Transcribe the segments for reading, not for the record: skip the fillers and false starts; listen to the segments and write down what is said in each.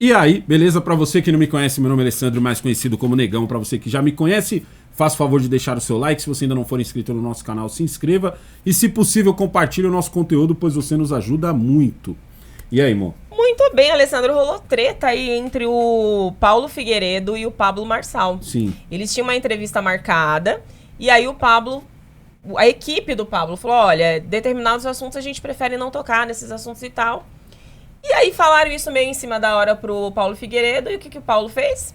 E aí, beleza? Pra você que não me conhece, meu nome é Alessandro, mais conhecido como Negão. Pra você que já me conhece, faça o favor de deixar o seu like. Se você ainda não for inscrito no nosso canal, se inscreva. E se possível, compartilhe o nosso conteúdo, pois você nos ajuda muito. E aí, amor? Muito bem, Alessandro. Rolou treta aí entre o Paulo Figueiredo e o Pablo Marçal. Sim. Eles tinham uma entrevista marcada e aí o Pablo, a equipe do Pablo falou, olha, determinados assuntos a gente prefere não tocar nesses assuntos e tal. E aí falaram isso meio em cima da hora pro Paulo Figueiredo e o que o Paulo fez?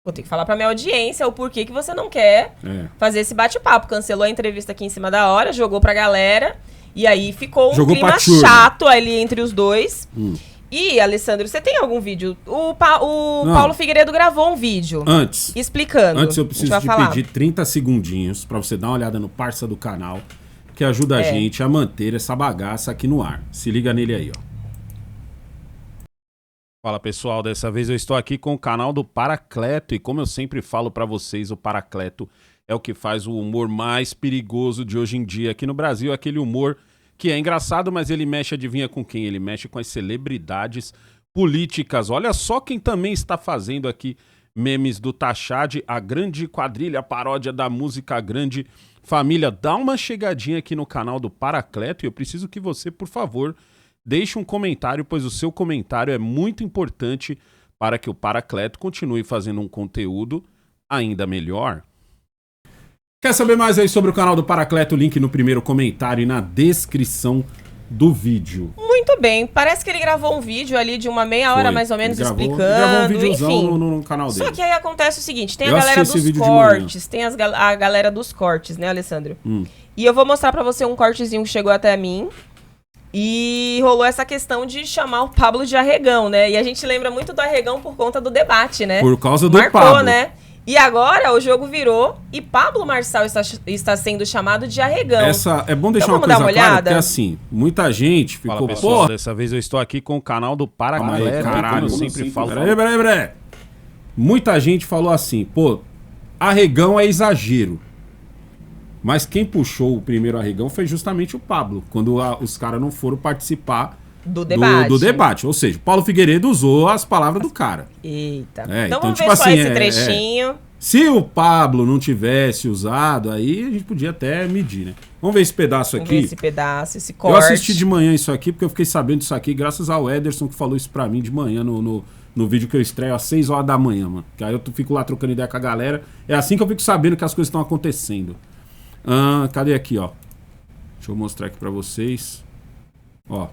Vou ter que falar pra minha audiência o porquê que você não quer fazer esse bate-papo. Cancelou a entrevista aqui em cima da hora, jogou pra galera e aí ficou um clima chato ali entre os dois. E, Alessandro, você tem algum vídeo? O Paulo Figueiredo gravou um vídeo. Explicando. Antes eu preciso te pedir 30 segundinhos pra você dar uma olhada no parça do canal, que ajuda a gente a manter essa bagaça aqui no ar. Se liga nele aí, ó. Fala pessoal, dessa vez eu estou aqui com o canal do Paracleto e como eu sempre falo pra vocês, o Paracleto é o que faz o humor mais perigoso de hoje em dia aqui no Brasil, aquele humor que é engraçado, mas ele mexe, adivinha com quem? Ele mexe com as celebridades políticas. Olha só quem também está fazendo aqui memes do Tachad, a grande quadrilha, a paródia da música Grande Família. Dá uma chegadinha aqui no canal do Paracleto e eu preciso que você, por favor, deixe um comentário, pois o seu comentário é muito importante para que o Paracleto continue fazendo um conteúdo ainda melhor. Quer saber mais aí sobre o canal do Paracleto? Link no primeiro comentário e na descrição do vídeo. Muito bem, parece que ele gravou um vídeo ali de uma meia hora mais ou menos explicando. Ele gravou um videozão no canal dele. Só que aí acontece o seguinte, tem a galera dos cortes, tem a galera dos cortes, né, Alessandro? E eu vou mostrar pra você um cortezinho que chegou até mim. E rolou essa questão de chamar o Pablo de arregão, né? E a gente lembra muito do arregão por conta do debate, né? Por causa do Pablo, né? E agora o jogo virou e Pablo Marçal está sendo chamado de arregão. É bom deixar uma coisa clara, porque assim, muita gente ficou... Fala, pessoal, dessa vez eu estou aqui com o canal do Paracleto, caralho, como eu sempre falo. Peraí. Muita gente falou assim, pô, arregão é exagero. Mas quem puxou o primeiro arregão foi justamente o Pablo, quando os caras não foram participar do debate. Ou seja, o Paulo Figueiredo usou as palavras do cara. Eita. Então vamos tipo ver assim, só esse trechinho. Se o Pablo não tivesse usado, aí a gente podia até medir, né? Vamos ver esse pedaço aqui. Vamos ver esse pedaço, esse corte. Eu assisti de manhã isso aqui, porque eu fiquei sabendo disso aqui graças ao Ederson, que falou isso pra mim de manhã no vídeo que eu estreio às 6 horas da manhã, mano. Que aí eu fico lá trocando ideia com a galera. É assim que eu fico sabendo que as coisas estão acontecendo. Cadê aqui, ó? Deixa eu mostrar aqui pra vocês. Ó.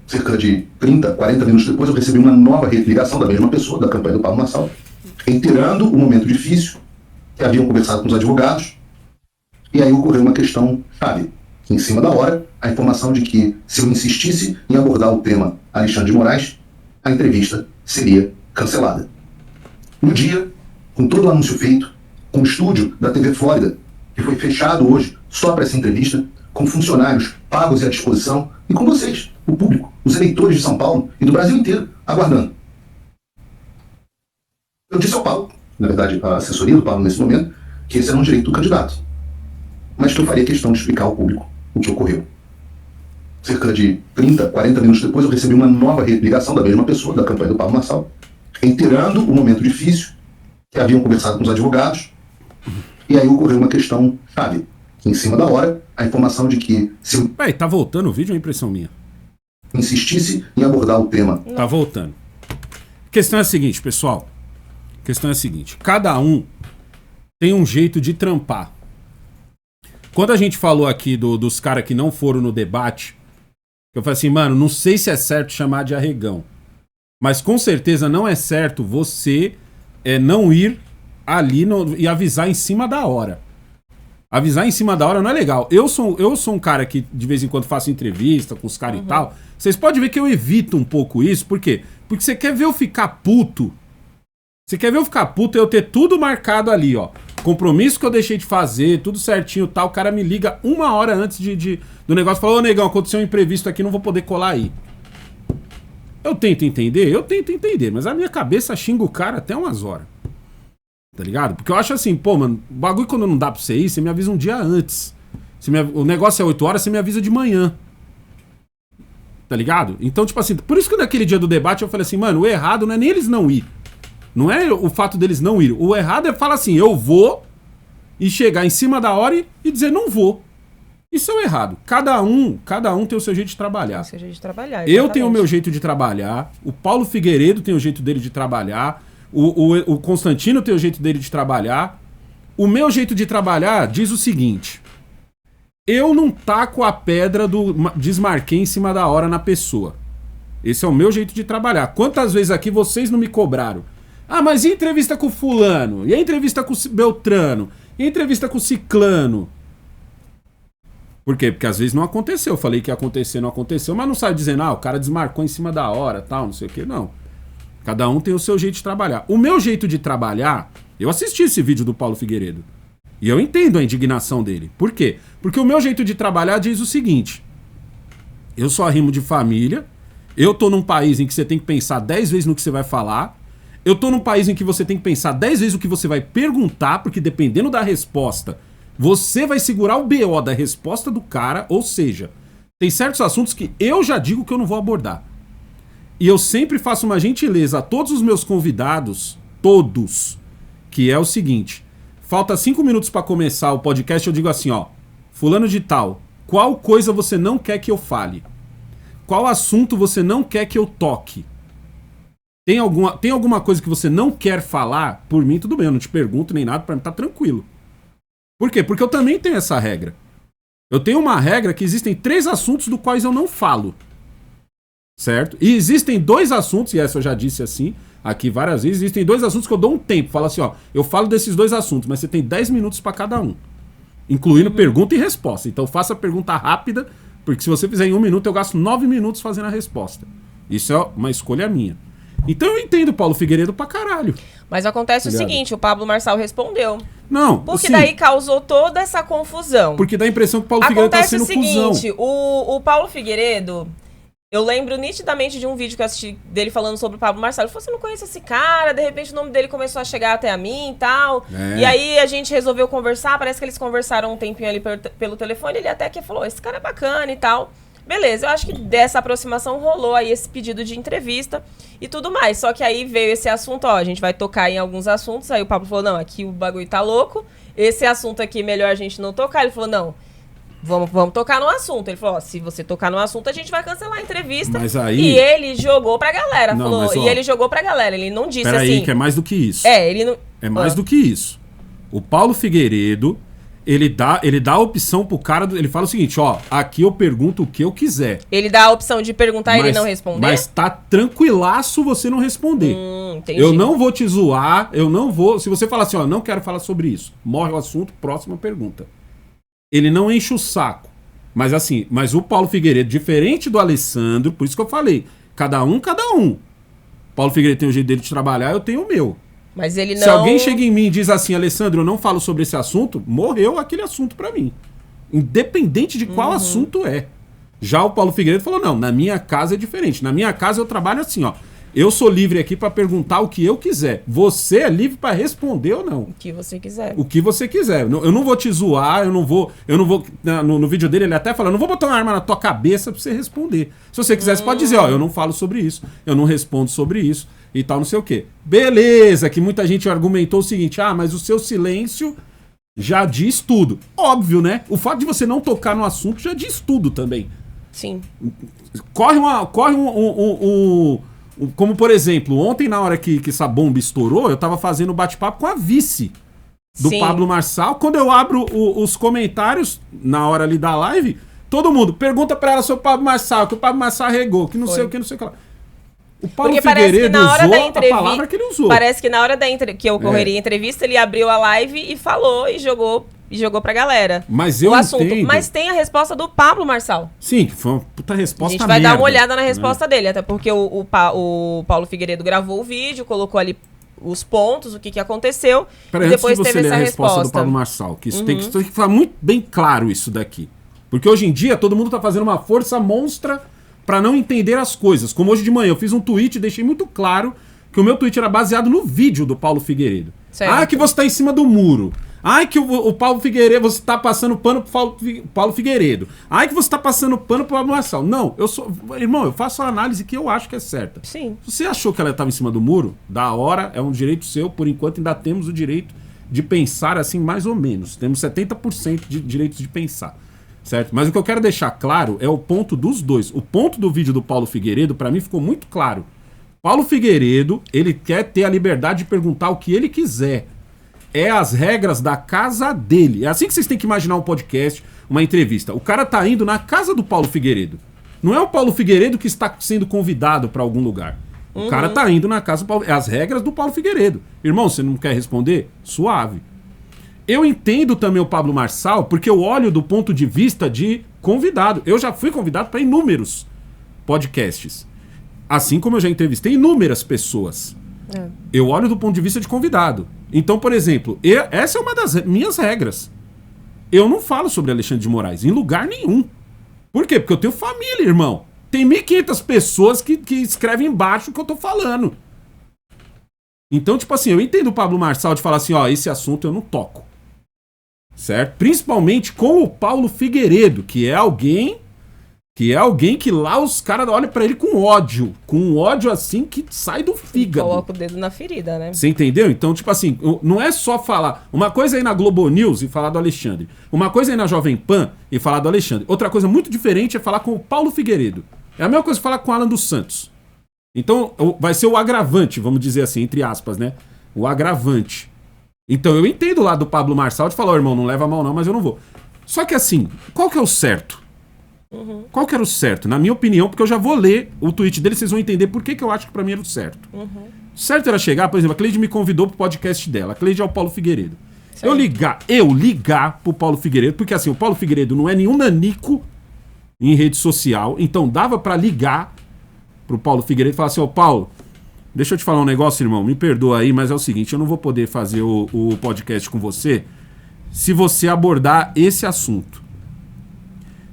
Cerca de 30, 40 minutos depois, eu recebi uma nova ligação da mesma pessoa, da campanha do Pablo Marçal, reiterando o momento difícil que haviam conversado com os advogados. E aí ocorreu uma questão chave. Em cima da hora, a informação de que, se eu insistisse em abordar o tema Alexandre de Moraes, a entrevista seria cancelada. No dia, com todo o anúncio feito, com o estúdio da TV Flórida, que foi fechado hoje só para essa entrevista, com funcionários pagos e à disposição, e com vocês, o público, os eleitores de São Paulo e do Brasil inteiro, aguardando. Eu disse ao Paulo, na verdade a assessoria do Paulo nesse momento, que esse era um direito do candidato, mas que eu faria questão de explicar ao público o que ocorreu. Cerca de 30, 40 minutos depois, eu recebi uma nova ligação da mesma pessoa, da campanha do Pablo Marçal, reiterando o momento difícil que haviam conversado com os advogados. E aí ocorreu uma questão chave. Em cima da hora, a informação de que, se eu... tá voltando o vídeo ou é impressão minha? Insistisse em abordar o tema... Tá voltando. A questão é a seguinte, pessoal. A questão é a seguinte. Cada um tem um jeito de trampar. Quando a gente falou aqui dos caras que não foram no debate, eu falei assim, mano, não sei se é certo chamar de arregão. Mas com certeza não é certo você não ir ali e avisar em cima da hora. Avisar em cima da hora não é legal. Eu sou um cara que de vez em quando faço entrevista com os caras e tal. Vocês podem ver que eu evito um pouco isso. Por quê? Porque você quer ver eu ficar puto. Você quer ver eu ficar puto e eu ter tudo marcado ali, ó. Compromisso que eu deixei de fazer, tudo certinho e tal. O cara me liga uma hora antes do negócio e fala, ô negão, aconteceu um imprevisto aqui, não vou poder colar aí. Eu tento entender, mas a minha cabeça xinga o cara até umas horas. Tá ligado? Porque eu acho assim, pô, mano, o bagulho quando não dá pra você ir, você me avisa um dia antes. O negócio é 8 horas, você me avisa de manhã. Tá Tá ligado? Então, tipo assim, por isso que naquele dia do debate eu falei assim, mano, o errado não é nem eles não ir. Não é o fato deles não ir. O errado é falar assim, eu vou e chegar em cima da hora e dizer não vou. Isso é o errado. Cada um tem o seu jeito de trabalhar. Tem o seu jeito de trabalhar. Eu tenho o meu jeito de trabalhar, o Paulo Figueiredo tem o jeito dele de trabalhar, o Constantino tem o jeito dele de trabalhar. O meu jeito de trabalhar diz o seguinte: eu não taco a pedra do desmarquei em cima da hora na pessoa. Esse é o meu jeito de trabalhar. Quantas vezes aqui vocês não me cobraram? Ah, mas e a entrevista com o fulano? E a entrevista com o Beltrano? E a entrevista com o ciclano? Por quê? Porque às vezes não aconteceu. Eu falei que ia acontecer, não aconteceu, mas não sai dizendo, o cara desmarcou em cima da hora, tal, não sei o quê. Não. Cada um tem o seu jeito de trabalhar. O meu jeito de trabalhar, eu assisti esse vídeo do Paulo Figueiredo. E eu entendo a indignação dele. Por quê? Porque o meu jeito de trabalhar diz o seguinte: eu sou arrimo de família, eu tô num país em que você tem que pensar 10 vezes no que você vai falar, eu tô num país em que você tem que pensar 10 vezes o que você vai perguntar, porque dependendo da resposta, você vai segurar o BO da resposta do cara, ou seja, tem certos assuntos que eu já digo que eu não vou abordar. E eu sempre faço uma gentileza a todos os meus convidados, todos, que é o seguinte: falta 5 minutos para começar o podcast, eu digo assim, fulano de tal, qual coisa você não quer que eu fale? Qual assunto você não quer que eu toque? Tem alguma coisa que você não quer falar? Por mim, tudo bem, eu não te pergunto nem nada, para mim tá tranquilo. Por quê? Porque eu também tenho essa regra. Eu tenho uma regra que existem 3 assuntos dos quais eu não falo. Certo? E existem 2 assuntos, e essa eu já disse assim, aqui várias vezes, existem 2 assuntos que eu dou um tempo. Falo assim, eu falo desses 2 assuntos, mas você tem 10 minutos para cada um. Incluindo pergunta e resposta. Então faça a pergunta rápida, porque se você fizer em 1 minuto, eu gasto 9 minutos fazendo a resposta. Isso é uma escolha minha. Então eu entendo o Paulo Figueiredo pra caralho. Mas acontece o seguinte, o Pablo Marçal respondeu. Não, porque daí causou toda essa confusão. Porque dá a impressão que o Paulo Figueiredo tá sendo cuzão. Acontece o seguinte, o Paulo Figueiredo, eu lembro nitidamente de um vídeo que eu assisti dele falando sobre o Pablo Marçal. Ele falou, você não conhece esse cara? De repente o nome dele começou a chegar até a mim e tal. E aí a gente resolveu conversar, parece que eles conversaram um tempinho ali pelo telefone. Ele até que falou, esse cara é bacana e tal. Beleza, eu acho que dessa aproximação rolou aí esse pedido de entrevista e tudo mais. Só que aí veio esse assunto, a gente vai tocar em alguns assuntos. Aí o Pablo falou, não, aqui o bagulho tá louco. Esse assunto aqui, melhor a gente não tocar. Ele falou, não, vamos tocar no assunto. Ele falou, se você tocar no assunto, a gente vai cancelar a entrevista. Mas aí... E ele jogou pra galera, não, falou. mas, e ele jogou pra galera, ele não disse assim... Peraí, que é mais do que isso. Ele não... É mais do que isso. O Paulo Figueiredo... Ele dá a opção pro cara, ele fala o seguinte, aqui eu pergunto o que eu quiser. Ele dá a opção de perguntar e ele não responder? Mas tá tranquilaço você não responder. Entendi. Eu não vou te zoar, eu não vou... Se você falar assim, não quero falar sobre isso, morre o assunto, próxima pergunta. Ele não enche o saco. Mas o Paulo Figueiredo, diferente do Alessandro, por isso que eu falei, cada um. Paulo Figueiredo tem o jeito dele de trabalhar, eu tenho o meu. Mas ele não... Se alguém chega em mim e diz assim, Alessandro, eu não falo sobre esse assunto, morreu aquele assunto pra mim. Independente de qual assunto é. Já o Paulo Figueiredo falou, não, na minha casa é diferente. Na minha casa eu trabalho assim, eu sou livre aqui pra perguntar o que eu quiser. Você é livre pra responder ou não. O que você quiser. O que você quiser. Eu não vou te zoar, eu não vou... No vídeo dele ele até fala, eu não vou botar uma arma na tua cabeça pra você responder. Se você quiser, você pode dizer, eu não falo sobre isso, eu não respondo sobre isso. E tal, não sei o quê. Beleza, que muita gente argumentou o seguinte, mas o seu silêncio já diz tudo. Óbvio, né? O fato de você não tocar no assunto já diz tudo também. Sim. Como, por exemplo, ontem na hora que essa bomba estourou, eu tava fazendo bate-papo com a vice do Pablo Marçal. Quando eu abro os comentários, na hora ali da live, todo mundo pergunta pra ela sobre o Pablo Marçal, que o Pablo Marçal regou, que não sei o que, não sei o que lá. O Paulo Figueiredo usou a palavra que ele usou. Parece que na hora que ocorreria a entrevista, ele abriu a live e falou e jogou pra galera. Mas eu entendo. Mas tem a resposta do Pablo Marçal. Sim, foi uma puta resposta. A gente vai dar uma olhada na resposta dele, até porque o Paulo Figueiredo gravou o vídeo, colocou ali os pontos, o que aconteceu, e depois teve essa resposta do Pablo Marçal. Que isso tem que ficar muito bem claro isso daqui. Porque hoje em dia todo mundo tá fazendo uma força monstra pra não entender as coisas. Como hoje de manhã eu fiz um tweet e deixei muito claro que o meu tweet era baseado no vídeo do Paulo Figueiredo. Certo. Que você tá em cima do muro. Ai, que o Paulo Figueiredo, você tá passando pano pro Paulo Figueiredo. Ai, que você tá passando pano pro Pablo Marçal. Não, irmão, eu faço a análise que eu acho que é certa. Sim. Se você achou que ela estava em cima do muro, da hora, é um direito seu, por enquanto ainda temos o direito de pensar assim, mais ou menos. Temos 70% de direitos de pensar, certo? Mas o que eu quero deixar claro é o ponto dos dois. O ponto do vídeo do Paulo Figueiredo, pra mim, ficou muito claro. Paulo Figueiredo, ele quer ter a liberdade de perguntar o que ele quiser. É as regras da casa dele. É assim que vocês têm que imaginar um podcast, uma entrevista. O cara tá indo na casa do Paulo Figueiredo. Não é o Paulo Figueiredo que está sendo convidado pra algum lugar. O cara tá indo na casa do Paulo... É as regras do Paulo Figueiredo. Irmão, você não quer responder? Suave. Eu entendo também o Pablo Marçal, porque eu olho do ponto de vista de convidado. Eu já fui convidado para inúmeros podcasts. Assim como eu já entrevistei inúmeras pessoas. Eu olho do ponto de vista de convidado. Então, por exemplo, essa é uma das minhas regras. Eu não falo sobre Alexandre de Moraes em lugar nenhum. Por quê? Porque eu tenho família, irmão. Tem 1.500 pessoas que escrevem embaixo o que eu tô falando. Então, tipo assim, eu entendo o Pablo Marçal de falar assim, ó, esse assunto eu não toco. Certo? Principalmente com o Paulo Figueiredo, que é alguém que lá os caras olham pra ele com um ódio assim que sai do fígado. Coloca o dedo na ferida, né? Você entendeu? Então, tipo assim, não é só falar. Uma coisa é ir na Globo News e falar do Alexandre. Uma coisa é ir na Jovem Pan e falar do Alexandre. Outra coisa muito diferente é falar com o Paulo Figueiredo. É a mesma coisa que falar com o Alan dos Santos. Então, vai ser o agravante, vamos dizer assim, entre aspas, né? O agravante. Então, eu entendo lá do Pablo Marçal de falar, oh, irmão, não leva mal não, mas eu não vou. Só que assim, qual que é o certo? Qual que era o certo? Na minha opinião, porque eu já vou ler o tweet dele, vocês vão entender por que eu acho que pra mim era o certo. Certo era chegar, por exemplo, a Cleide me convidou pro podcast dela. A Cleide é o Paulo Figueiredo. Certo. Eu ligar pro Paulo Figueiredo, porque assim, o Paulo Figueiredo não é nenhum nanico em rede social, então dava pra ligar pro Paulo Figueiredo e falar assim, ô Paulo, deixa eu te falar um negócio, irmão, me perdoa aí, mas é o seguinte, eu não vou poder fazer o podcast com você se você abordar esse assunto.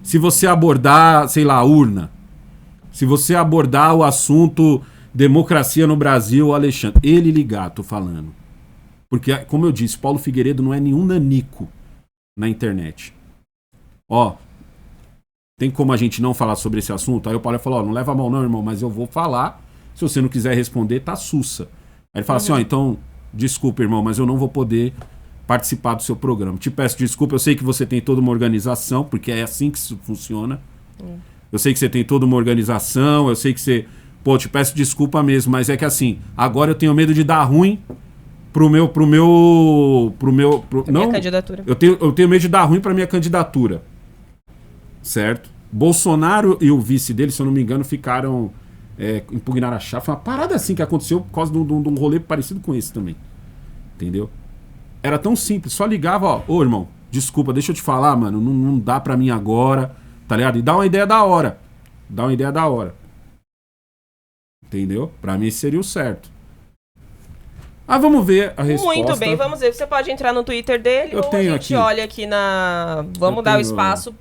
Se você abordar, sei lá, a urna. Se você abordar o assunto democracia no Brasil, Alexandre. Ele ligar, tô falando. Porque, como eu disse, Paulo Figueiredo não é nenhum nanico na internet. Ó, tem como a gente não falar sobre esse assunto? Aí o Paulo falou, ó, não leva a mão não, irmão, mas eu vou falar. Se você não quiser responder, tá sussa. Aí ele fala assim, ó, então, desculpa, irmão, mas eu não vou poder participar do seu programa. Te peço desculpa, eu sei que você tem toda uma organização, porque é assim que isso funciona. Eu sei que você tem toda uma organização, eu sei que você... Pô, te peço desculpa mesmo, mas é que assim, agora eu tenho medo de dar ruim minha candidatura. Eu tenho medo de dar ruim pra minha candidatura. Certo? Bolsonaro e o vice dele, se eu não me engano, ficaram... impugnaram a chave. Foi uma parada assim que aconteceu por causa de um rolê parecido com esse também. Entendeu? Era tão simples, só ligava, ó, ô irmão, desculpa, deixa eu te falar, mano, não dá pra mim agora, tá ligado? E dá uma ideia da hora. Entendeu? Pra mim esse seria o certo. Ah, vamos ver a resposta. Muito bem, vamos ver. Você pode entrar no Twitter dele ou a gente olha aqui na... Vamos dar o espaço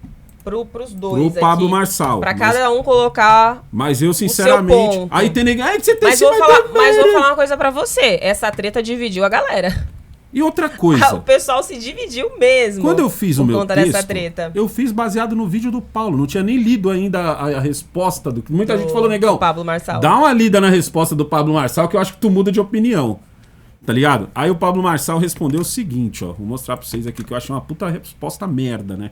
pros dois pro Pablo aqui, Marçal. Pra cada um colocar. Mas eu, sinceramente. Aí tem ninguém. Você tem mas vou falar uma coisa pra você. Essa treta dividiu a galera. E outra coisa. O pessoal se dividiu mesmo. Quando eu fiz o meu texto, dessa treta. eu fiz baseado no vídeo do Paulo. Não tinha nem lido ainda a resposta do... Muita gente falou, negão, Pablo Marçal. Dá uma lida na resposta do Pablo Marçal que eu acho que tu muda de opinião. Tá ligado? Aí o Pablo Marçal respondeu o seguinte, ó. Vou mostrar pra vocês aqui que eu acho uma puta resposta merda, né?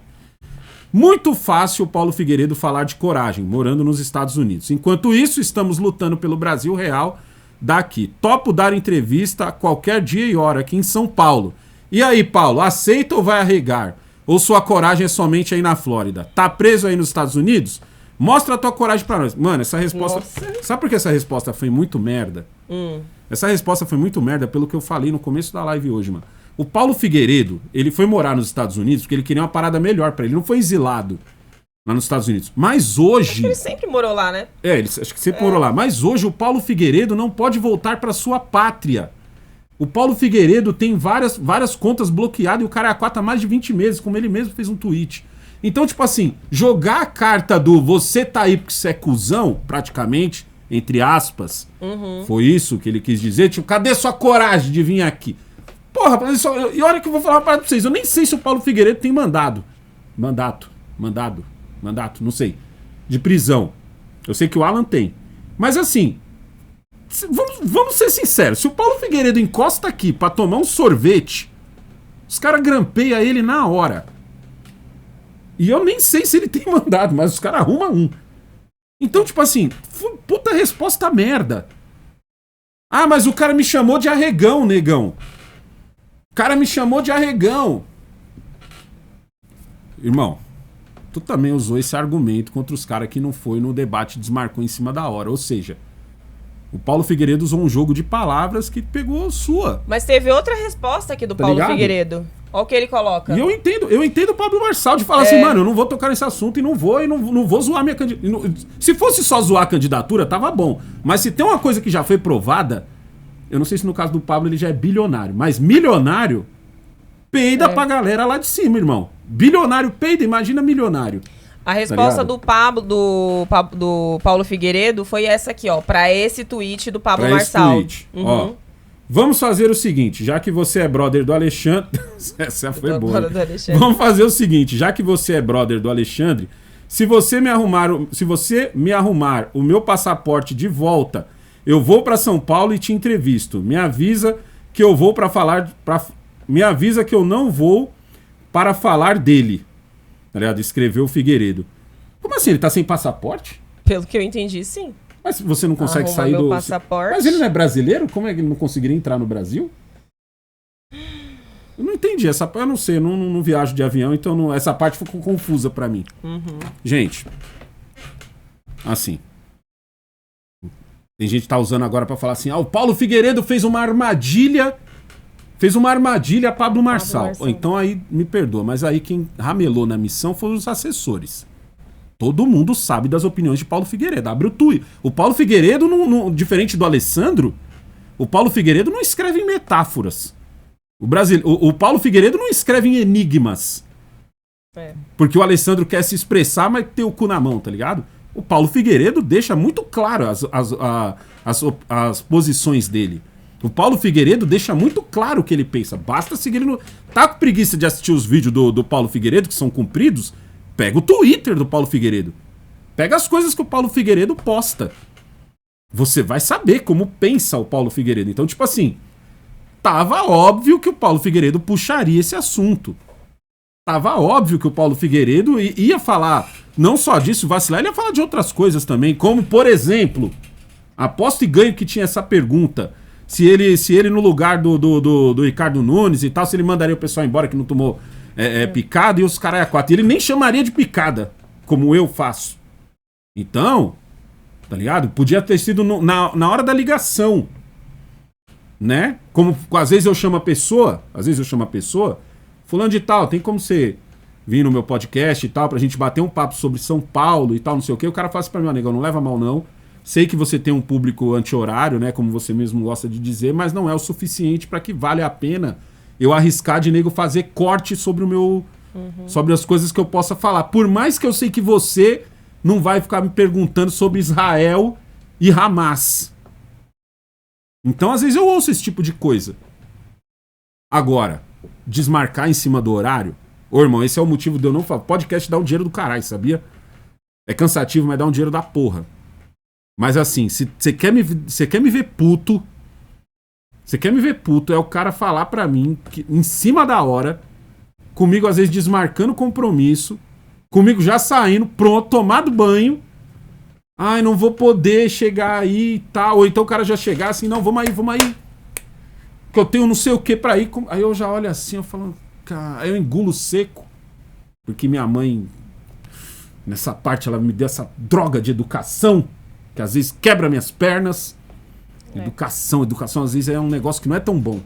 Muito fácil o Paulo Figueiredo falar de coragem, morando nos Estados Unidos. Enquanto isso, estamos lutando pelo Brasil real daqui. Topo dar entrevista a qualquer dia e hora aqui em São Paulo. E aí, Paulo, aceita ou vai arregar? Ou sua coragem é somente aí na Flórida? Tá preso aí nos Estados Unidos? Mostra a tua coragem pra nós. Mano, essa resposta... Nossa. Sabe por que essa resposta foi muito merda? Essa resposta foi muito merda pelo que eu falei no começo da live hoje, mano. O Paulo Figueiredo, ele foi morar nos Estados Unidos porque ele queria uma parada melhor pra ele. Ele não foi exilado lá nos Estados Unidos. Mas hoje... Acho que ele sempre morou lá, né? Acho que sempre morou lá. Mas hoje o Paulo Figueiredo não pode voltar pra sua pátria. O Paulo Figueiredo tem várias contas bloqueadas e o cara há mais de 20 meses, como ele mesmo fez um tweet. Então, tipo assim, jogar a carta do você tá aí porque você é cuzão, praticamente, entre aspas, foi isso que ele quis dizer. Tipo, cadê sua coragem de vir aqui? Pô, Porra, e olha que eu vou falar pra vocês, eu nem sei se o Paulo Figueiredo tem mandato, não sei, de prisão. Eu sei que o Alan tem. Mas assim, vamos ser sinceros, se o Paulo Figueiredo encosta aqui pra tomar um sorvete, os caras grampeiam ele na hora. E eu nem sei se ele tem mandado, mas os caras arrumam um. Então, tipo assim, puta resposta merda. Ah, mas o cara me chamou de arregão, negão. O cara me chamou de arregão. Irmão, tu também usou esse argumento contra os caras que não foi no debate e desmarcou em cima da hora. Ou seja, o Paulo Figueiredo usou um jogo de palavras que pegou sua. Mas teve outra resposta aqui do Paulo ligado? Figueiredo. Olha o que ele coloca. E eu entendo o Pablo Marçal de falar assim, mano, eu não vou tocar nesse assunto e não vou zoar minha candidatura. Se fosse só zoar a candidatura, tava bom. Mas se tem uma coisa que já foi provada, eu não sei se no caso do Pablo ele já é bilionário, mas milionário peida pra galera lá de cima, irmão. Bilionário peida, imagina milionário. A resposta do Paulo Figueiredo foi essa aqui, ó, pra esse tweet do Pablo Marçal. Tweet. Ó, vamos fazer o seguinte, já que você é brother do Alexandre... Essa foi boa. Vamos fazer o seguinte, já que você é brother do Alexandre, se você me arrumar o meu passaporte de volta, eu vou pra São Paulo e te entrevisto. Me avisa que eu vou me avisa que eu não vou para falar dele. Tá ligado? Escreveu o Figueiredo. Como assim? Ele tá sem passaporte? Pelo que eu entendi, sim. Mas você não consegue sair meu do... passaporte. Mas ele não é brasileiro? Como é que ele não conseguiria entrar no Brasil? Eu não entendi. Eu não sei, eu não viajo de avião, então essa parte ficou confusa pra mim. Gente, assim... Tem gente que tá usando agora pra falar assim, o Paulo Figueiredo fez uma armadilha a Pablo Marçal. Então aí, me perdoa, mas aí quem ramelou na missão foram os assessores. Todo mundo sabe das opiniões de Paulo Figueiredo. Abre o tweet. O Paulo Figueiredo, diferente do Alessandro, o Paulo Figueiredo não escreve em metáforas. O Paulo Figueiredo não escreve em enigmas. Porque o Alessandro quer se expressar, mas tem o cu na mão, tá ligado? O Paulo Figueiredo deixa muito claro as posições dele. O Paulo Figueiredo deixa muito claro o que ele pensa. Basta seguir ele no... Tá com preguiça de assistir os vídeos do Paulo Figueiredo, que são compridos? Pega o Twitter do Paulo Figueiredo. Pega as coisas que o Paulo Figueiredo posta. Você vai saber como pensa o Paulo Figueiredo. Então, tipo assim, tava óbvio que o Paulo Figueiredo puxaria esse assunto. Tava óbvio que o Paulo Figueiredo ia falar, não só disso, vacilar, ele ia falar de outras coisas também, como, por exemplo, aposto e ganho que tinha essa pergunta, se ele no lugar do Ricardo Nunes e tal, se ele mandaria o pessoal embora que não tomou picada e os caras a quatro. E ele nem chamaria de picada, como eu faço. Então, tá ligado? Podia ter sido na hora da ligação, né? Como às vezes eu chamo a pessoa, fulano de tal, tem como você vir no meu podcast e tal, pra gente bater um papo sobre São Paulo e tal, não sei o quê. O cara fala assim pra mim, negão, não leva mal não. Sei que você tem um público anti-horário, né, como você mesmo gosta de dizer, mas não é o suficiente pra que vale a pena eu arriscar de nego fazer corte sobre o meu... sobre as coisas que eu possa falar. Por mais que eu sei que você não vai ficar me perguntando sobre Israel e Hamas. Então, às vezes eu ouço esse tipo de coisa. Agora, desmarcar em cima do horário... Ô, irmão, esse é o motivo de eu não falar. Podcast dá um dinheiro do caralho, sabia? É cansativo, mas dá um dinheiro da porra. Mas assim, se você quer me ver puto... Você quer me ver puto, é o cara falar pra mim, que, em cima da hora, comigo às vezes desmarcando compromisso, comigo já saindo, pronto, tomado banho. Ai, não vou poder chegar aí e tal. Ou então o cara já chegar assim, não, vamos aí. Que eu tenho não sei o que pra ir. Aí eu já olho assim, eu falo, cara, aí eu engulo seco. Porque minha mãe, nessa parte, ela me deu essa droga de educação, que às vezes quebra minhas pernas. Educação às vezes é um negócio que não é tão bom,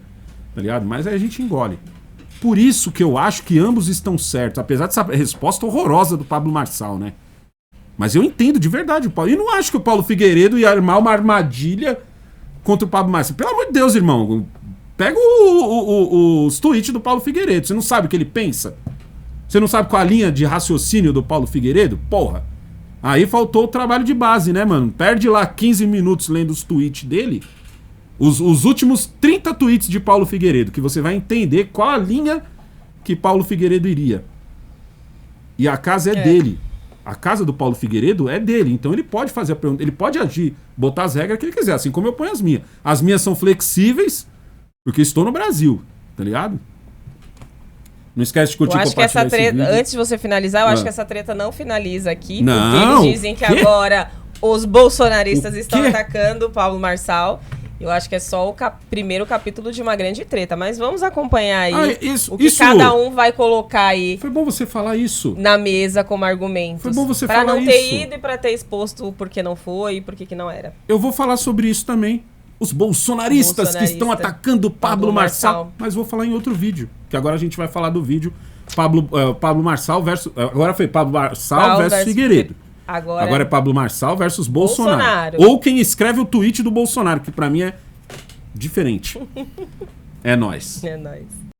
tá ligado? Mas aí a gente engole. Por isso que eu acho que ambos estão certos, apesar dessa resposta horrorosa do Pablo Marçal, né? Mas eu entendo de verdade o Paulo. E não acho que o Paulo Figueiredo ia armar uma armadilha contra o Pablo Marçal. Pelo amor de Deus, irmão. Pega os tweets do Paulo Figueiredo. Você não sabe o que ele pensa? Você não sabe qual a linha de raciocínio do Paulo Figueiredo? Porra. Aí faltou o trabalho de base, né, mano? Perde lá 15 minutos lendo os tweets dele. Os últimos 30 tweets de Paulo Figueiredo, que você vai entender qual a linha que Paulo Figueiredo iria. E a casa é dele. A casa do Paulo Figueiredo é dele. Então ele pode fazer a pergunta, ele pode agir, botar as regras que ele quiser, assim como eu ponho as minhas. As minhas são flexíveis, porque estou no Brasil, tá ligado? Não esquece de curtir Eu e acho que essa compartilhar esse treta, vídeo. antes de você finalizar, eu Ah. acho que essa treta não finaliza aqui, Não, porque eles dizem que quê? agora os bolsonaristas O estão quê? atacando o Pablo Marçal. Eu acho que é só o primeiro capítulo de uma grande treta, mas vamos acompanhar aí o que cada um vai colocar aí Foi bom você falar isso. na mesa como argumentos. Foi bom você pra falar não ter isso. ido e pra ter exposto o porquê não foi e porquê que não era. Eu vou falar sobre isso também. Os bolsonaristas que estão atacando o Pablo Marçal. Mas vou falar em outro vídeo. Que agora a gente vai falar do vídeo Pablo Marçal versus... Agora foi Pablo Marçal versus Figueiredo. Agora é Pablo Marçal versus Bolsonaro. Ou quem escreve o tweet do Bolsonaro, que pra mim é diferente. É nóis. É nóis.